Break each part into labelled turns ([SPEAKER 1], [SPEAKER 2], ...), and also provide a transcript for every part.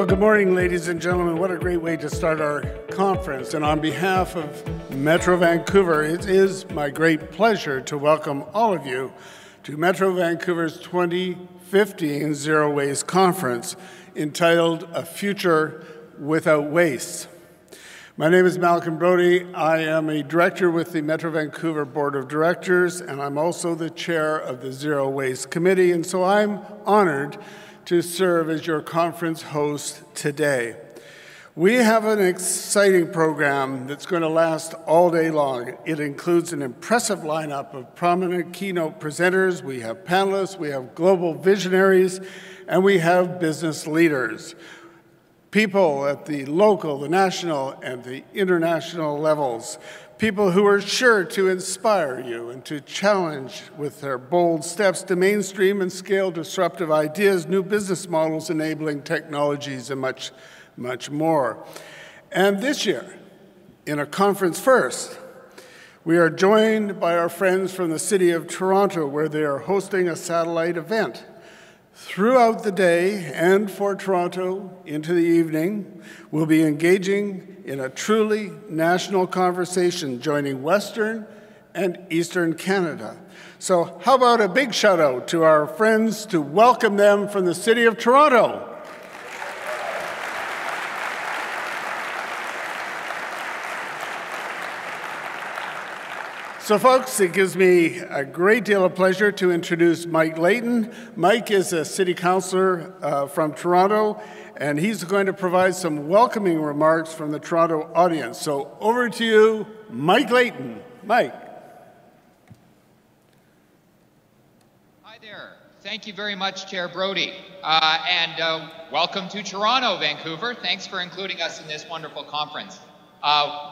[SPEAKER 1] Well, good morning, ladies and gentlemen. What a great way to start our conference. And on behalf of Metro Vancouver, it is my great pleasure to welcome all of you to Metro Vancouver's 2015 Zero Waste Conference, entitled A Future Without Waste. My name is Brodie. I am a director with the Metro Vancouver Board of Directors, and I'm also the chair of the Zero Waste Committee, and so I'm honored to serve as your conference host today. We have an exciting program that's going to last all day long. It includes an impressive lineup of prominent keynote presenters. We have panelists, we have global visionaries, and we have business leaders. People at the local, the national, and the international levels. People who are sure to inspire you and to challenge with their bold steps to mainstream and scale disruptive ideas, new business models, enabling technologies, and much, much more. And this year, in a conference first, we are joined by our friends from the city of Toronto, where they are hosting a satellite event. Throughout the day and for Toronto into the evening, we'll be engaging in a truly national conversation, joining Western and Eastern Canada. So how about a big shout out to our friends to welcome them from the city of Toronto. So folks, it gives me a great deal of pleasure to introduce Mike Layton. Mike is a city councillor from Toronto, and he's going to provide some welcoming remarks from the Toronto audience. So over to you, Mike Layton. Mike.
[SPEAKER 2] Hi there. Thank you very much, Chair Brodie. And welcome to Toronto, Vancouver. Thanks for including us in this wonderful conference.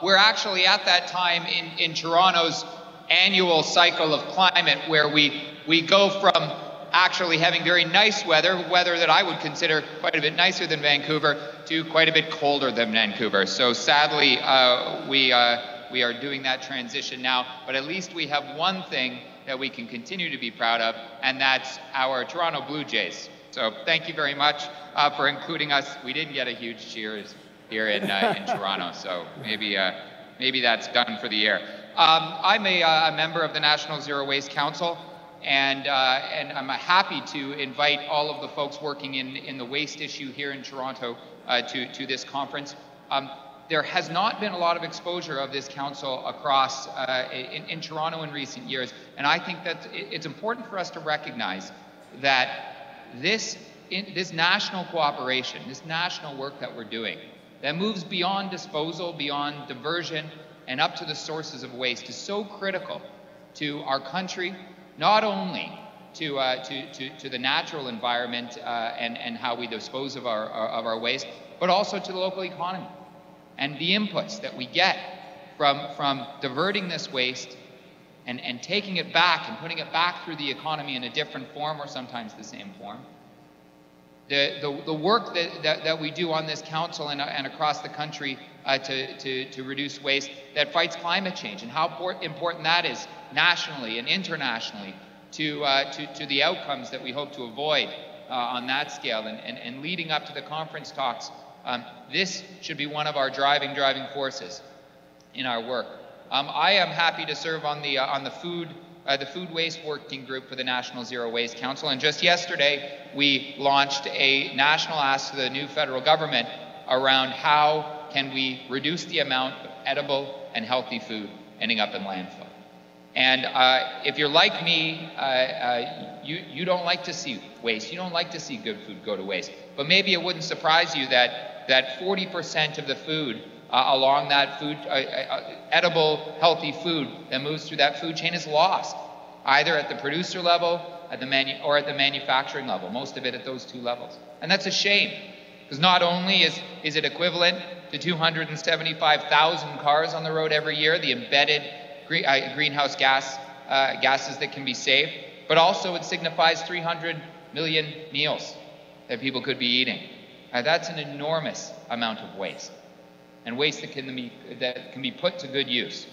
[SPEAKER 2] We're actually at that time in Toronto's annual cycle of climate where we go from actually having very nice weather that I would consider quite a bit nicer than Vancouver, to quite a bit colder than Vancouver. So sadly, we are doing that transition now, but at least we have one thing that we can continue to be proud of, and that's our Toronto Blue Jays. So thank you very much for including us. We didn't get a huge cheers here in Toronto, so maybe that's done for the year. I'm a member of the National Zero Waste Council, and I'm happy to invite all of the folks working in the waste issue here in Toronto to this conference. There has not been a lot of exposure of this council across in Toronto in recent years, and I think that it's important for us to recognize that this national cooperation, this national work that we're doing, that moves beyond disposal, beyond diversion, and up to the sources of waste is so critical to our country, not only to the natural environment and how we dispose of our waste, but also to the local economy. And the inputs that we get from diverting this waste and taking it back and putting it back through the economy in a different form, or sometimes the same form. The work that we do on this council and across the country to reduce waste that fights climate change, and how important that is nationally and internationally to the outcomes that we hope to avoid on that scale, and leading up to the conference talks. This should be one of our driving forces in our work. I am happy to serve on the food waste working group for the National Zero Waste Council, and just yesterday we launched a national ask to the new federal government around how can we reduce the amount of edible and healthy food ending up in landfill. And if you're like me, you don't like to see waste, you don't like to see good food go to waste, but maybe it wouldn't surprise you that 40% of the food along that edible, healthy food that moves through that food chain is lost, either at the producer level or at the manufacturing level, most of it at those two levels. And that's a shame, because not only is it equivalent to 275,000 cars on the road every year, the embedded greenhouse gases that can be saved, but also it signifies 300 million meals that people could be eating. That's an enormous amount of waste, and waste that can be put to good use.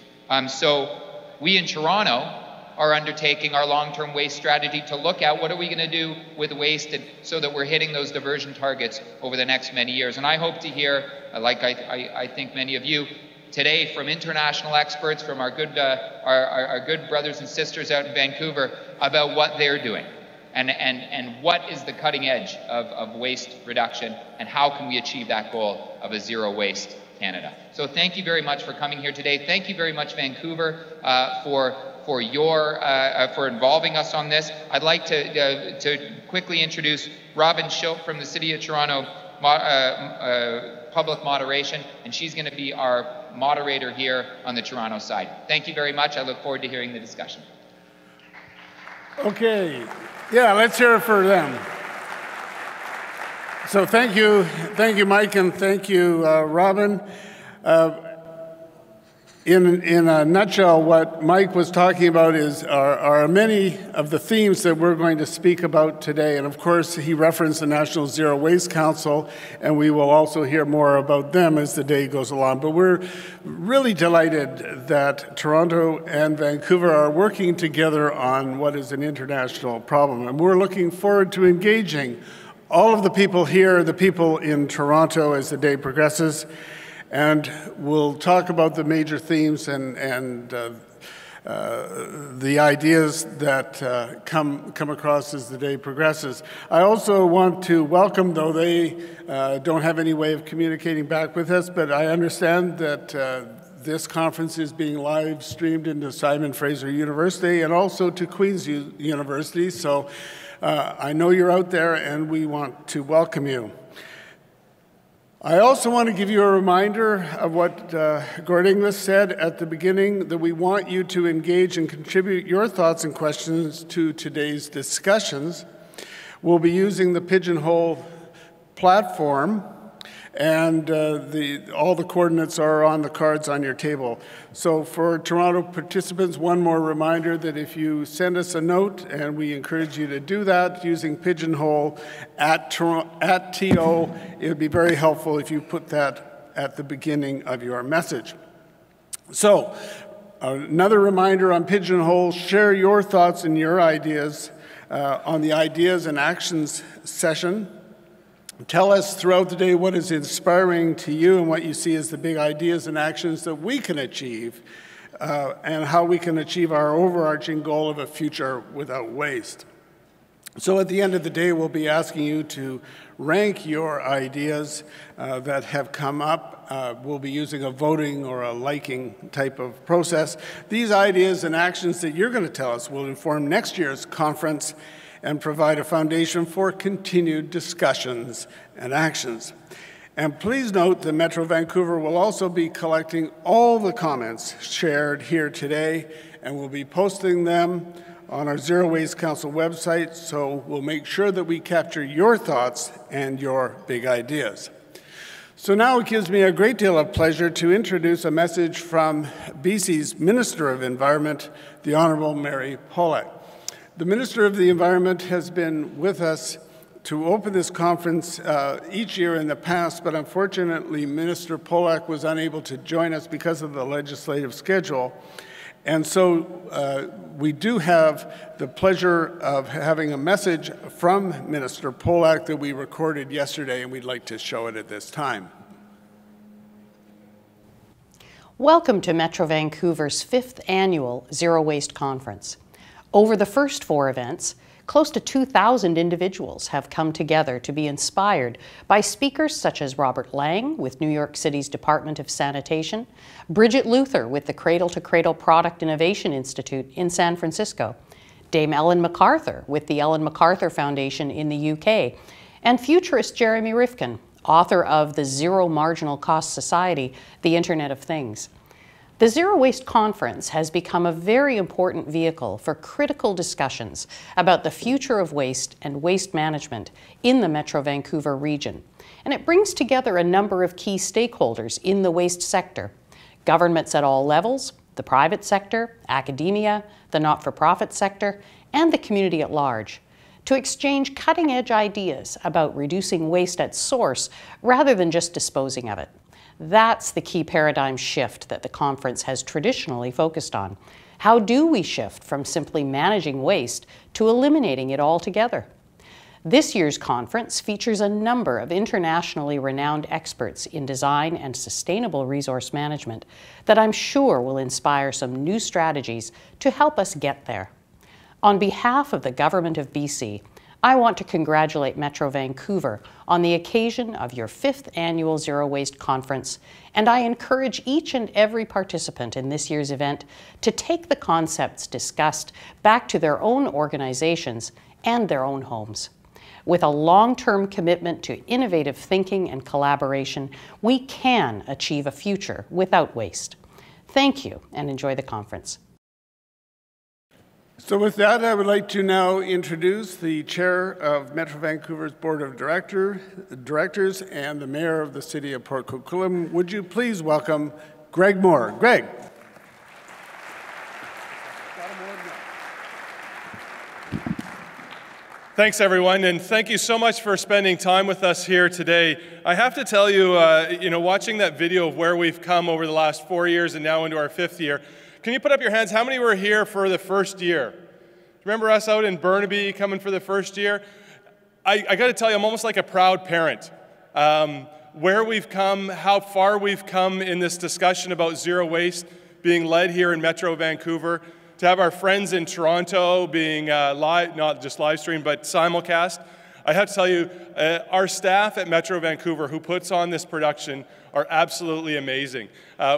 [SPEAKER 2] So we in Toronto are undertaking our long-term waste strategy to look at what are we going to do with waste so that we're hitting those diversion targets over the next many years. And I hope to hear, like I think many of you, today from international experts, from our good brothers and sisters out in Vancouver about what they're doing and what is the cutting edge of waste reduction and how can we achieve that goal of a zero waste Canada. So thank you very much for coming here today. Thank you very much, Vancouver, for involving us on this. I'd like to quickly introduce Robin Schilp from the City of Toronto Public Moderation, and she's going to be our moderator here on the Toronto side. Thank you very much. I look forward to hearing the discussion.
[SPEAKER 1] Okay. Yeah, let's hear it for them. So thank you, Mike, and thank you, Robin. In a nutshell, what Mike was talking about are many of the themes that we're going to speak about today. And of course, he referenced the National Zero Waste Council, and we will also hear more about them as the day goes along. But we're really delighted that Toronto and Vancouver are working together on what is an international problem. And we're looking forward to engaging all of the people here, the people in Toronto as the day progresses. And we'll talk about the major themes and the ideas that come across as the day progresses. I also want to welcome, though they don't have any way of communicating back with us, but I understand that this conference is being live streamed into Simon Fraser University and also to Queen's University. So I know you're out there and we want to welcome you. I also want to give you a reminder of what Gord Inglis said at the beginning, that we want you to engage and contribute your thoughts and questions to today's discussions. We'll be using the Pigeonhole platform, and all the coordinates are on the cards on your table. So for Toronto participants, one more reminder that if you send us a note, and we encourage you to do that using Pigeonhole at TO, it would be very helpful if you put that at the beginning of your message. So another reminder on Pigeonhole, share your thoughts and your ideas on the Ideas and Actions session. Tell us throughout the day what is inspiring to you and what you see as the big ideas and actions that we can achieve and how we can achieve our overarching goal of a future without waste. So at the end of the day, we'll be asking you to rank your ideas that have come up. We'll be using a voting or a liking type of process. These ideas and actions that you're going to tell us will inform next year's conference and provide a foundation for continued discussions and actions. And please note that Metro Vancouver will also be collecting all the comments shared here today, and we'll be posting them on our Zero Waste Council website, so we'll make sure that we capture your thoughts and your big ideas. So now it gives me a great deal of pleasure to introduce a message from BC's Minister of Environment, the Honourable Mary Polak. The Minister of the Environment has been with us to open this conference each year in the past, but unfortunately Minister Polak was unable to join us because of the legislative schedule. And so we do have the pleasure of having a message from Minister Polak that we recorded yesterday, and we'd like to show it at this time.
[SPEAKER 3] Welcome to Metro Vancouver's 5th Annual Zero Waste Conference. Over the first 4 events, close to 2,000 individuals have come together to be inspired by speakers such as Robert Lang with New York City's Department of Sanitation, Bridget Luther with the Cradle to Cradle Product Innovation Institute in San Francisco, Dame Ellen MacArthur with the Ellen MacArthur Foundation in the UK, and futurist Jeremy Rifkin, author of The Zero Marginal Cost Society, The Internet of Things. The Zero Waste Conference has become a very important vehicle for critical discussions about the future of waste and waste management in the Metro Vancouver region. And it brings together a number of key stakeholders in the waste sector: governments at all levels, the private sector, academia, the not-for-profit sector, and the community at large, to exchange cutting-edge ideas about reducing waste at source rather than just disposing of it. That's the key paradigm shift that the conference has traditionally focused on. How do we shift from simply managing waste to eliminating it altogether? This year's conference features a number of internationally renowned experts in design and sustainable resource management that I'm sure will inspire some new strategies to help us get there. On behalf of the Government of BC, I want to congratulate Metro Vancouver on the occasion of your 5th annual Zero Waste Conference, and I encourage each and every participant in this year's event to take the concepts discussed back to their own organizations and their own homes. With a long-term commitment to innovative thinking and collaboration, we can achieve a future without waste. Thank you, and enjoy the conference.
[SPEAKER 1] So with that, I would like to now introduce the Chair of Metro Vancouver's Board of Directors and the Mayor of the City of Port Coquitlam. Would you please welcome Greg Moore. Greg.
[SPEAKER 4] Thanks, everyone, and thank you so much for spending time with us here today. I have to tell you, watching that video of where we've come over the last 4 years and now into our 5th year, can you put up your hands? How many were here for the first year? Remember us out in Burnaby coming for the first year? I got to tell you, I'm almost like a proud parent. Where we've come, how far we've come in this discussion about zero waste being led here in Metro Vancouver, to have our friends in Toronto being live, not just live stream, but simulcast. I have to tell you, our staff at Metro Vancouver who puts on this production are absolutely amazing.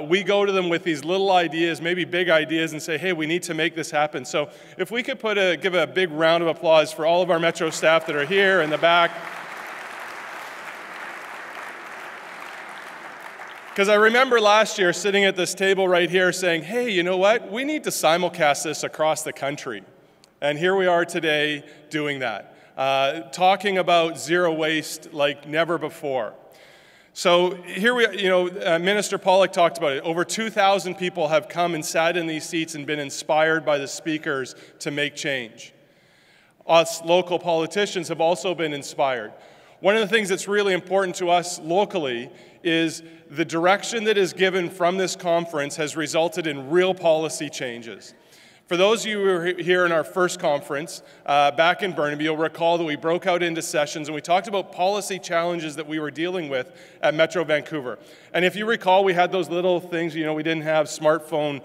[SPEAKER 4] We go to them with these little ideas, maybe big ideas, and say, hey, we need to make this happen. So if we could give a big round of applause for all of our Metro staff that are here in the back. Because I remember last year sitting at this table right here saying, hey, you know what? We need to simulcast this across the country. And here we are today doing that. Talking about zero waste like never before. So here Minister Polak talked about it. Over 2,000 people have come and sat in these seats and been inspired by the speakers to make change. Us local politicians have also been inspired. One of the things that's really important to us locally is the direction that is given from this conference has resulted in real policy changes. For those of you who were here in our first conference back in Burnaby, you'll recall that we broke out into sessions and we talked about policy challenges that we were dealing with at Metro Vancouver. And if you recall, we had those little things, we didn't have smartphone,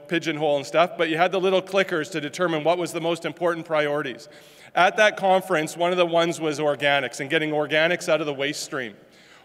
[SPEAKER 4] pigeonhole and stuff, but you had the little clickers to determine what was the most important priorities. At that conference, one of the ones was organics and getting organics out of the waste stream.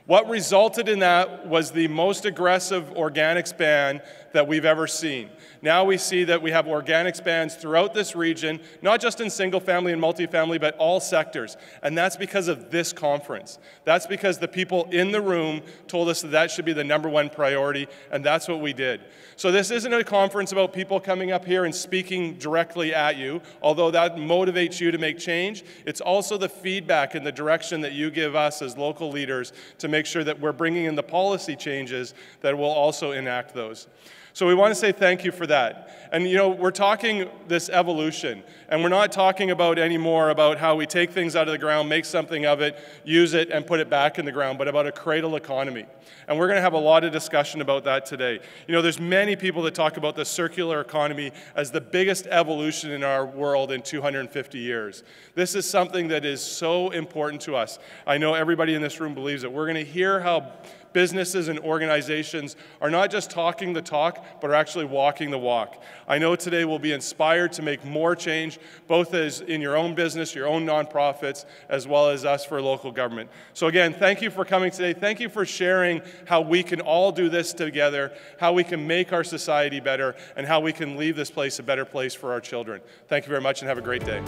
[SPEAKER 4] What resulted in that was the most aggressive organics ban that we've ever seen. Now we see that we have organics bans throughout this region, not just in single family and multifamily, but all sectors. And that's because of this conference. That's because the people in the room told us that that should be the #1 priority, and that's what we did. So this isn't a conference about people coming up here and speaking directly at you, although that motivates you to make change. It's also the feedback and the direction that you give us as local leaders to make sure that we're bringing in the policy changes that will also enact those. So we want to say thank you for that. And we're talking this evolution, and we're not talking about anymore about how we take things out of the ground, make something of it, use it, and put it back in the ground, but about a cradle economy. And we're going to have a lot of discussion about that today. There's many people that talk about the circular economy as the biggest evolution in our world in 250 years. This is something that is so important to us. I know everybody in this room believes it. We're going to hear how businesses and organizations are not just talking the talk, but are actually walking the walk. I know today we'll be inspired to make more change, both as in your own business, your own nonprofits, as well as us for local government. So again, thank you for coming today. Thank you for sharing how we can all do this together, how we can make our society better, and how we can leave this place a better place for our children. Thank you very much and have a great day.